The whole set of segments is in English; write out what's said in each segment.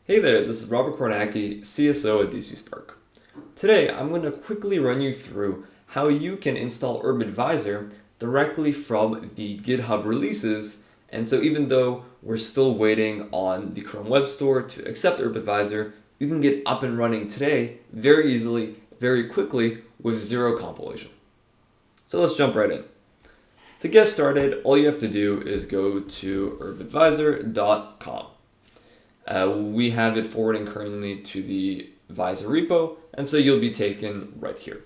Hey there, this is Robert Kornacki, CSO at dcSpark. Today, I'm going to quickly run you through how you can install Urbit Visor directly from the GitHub releases. And so even though we're still waiting on the Chrome Web Store to accept Urbit Visor, you can get up and running today very easily, very quickly with zero compilation. So let's jump right in. To get started, all you have to do is go to urbitvisor.com. We have it forwarding currently to the Visor repo, and so you'll be taken right here.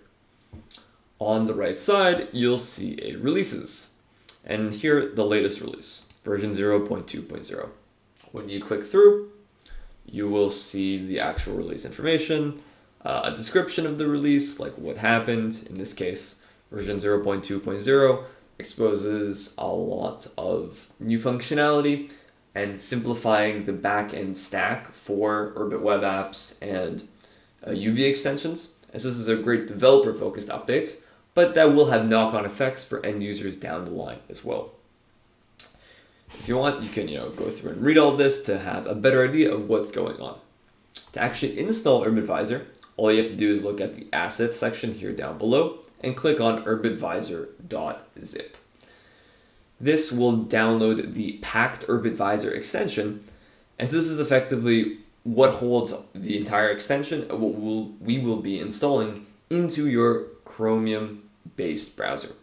On the right side, you'll see a releases, and here the latest release, version 0.2.0. When you click through, you will see the actual release information, a description of the release, like what happened. In this case, version 0.2.0 exposes a lot of new functionality and simplifying the back-end stack for Urbit web apps and UV extensions. And so this is a great developer-focused update, but that will have knock-on effects for end users down the line as well. If you want, you can go through and read all this to have a better idea of what's going on. To actually install Urbit Visor, all you have to do is look at the assets section here down below and click on urbitvisor.zip. This will download the packed Urbit Visor extension, and so this is effectively what holds the entire extension and what we will be installing into your Chromium-based browser.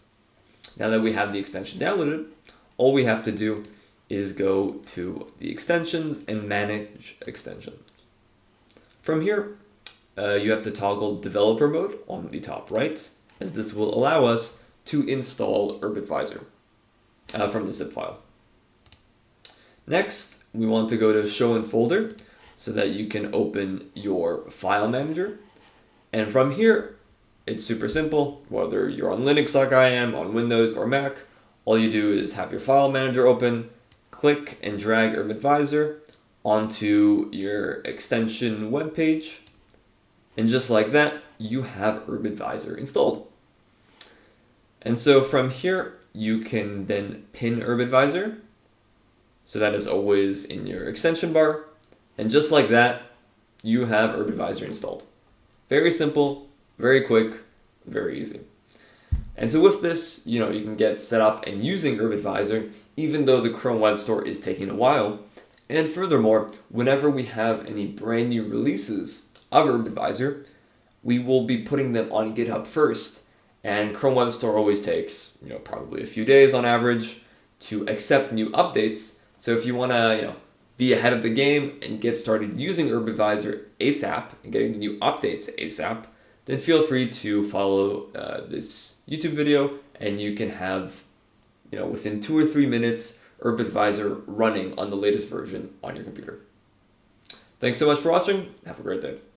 Now that we have the extension downloaded, all we have to do is go to the extensions and manage extensions. From here, you have to toggle developer mode on the top right, as this will allow us to install Urbit Visor from the zip file. Next, we want to go to show in folder so that you can open your file manager. And from here, it's super simple. Whether you're on Linux like I am, on Windows or Mac, all you do is have your file manager open, click and drag Urbit Visor onto your extension web page. And just like that, you have Urbit Visor installed. And so from here, you can then pin Urbit Visor. So that is always in your extension bar. And just like that, you have Urbit Visor installed. Very simple, very quick, very easy. And so with this, you can get set up and using Urbit Visor, even though the Chrome Web Store is taking a while. And furthermore, whenever we have any brand new releases of Urbit Visor, we will be putting them on GitHub first. And Chrome Web Store always takes, probably a few days on average to accept new updates. So if you want to, be ahead of the game and get started using Urbit Visor ASAP and getting the new updates ASAP, then feel free to follow this YouTube video, and you can have, within 2 or 3 minutes, Urbit Visor running on the latest version on your computer. Thanks so much for watching. Have a great day.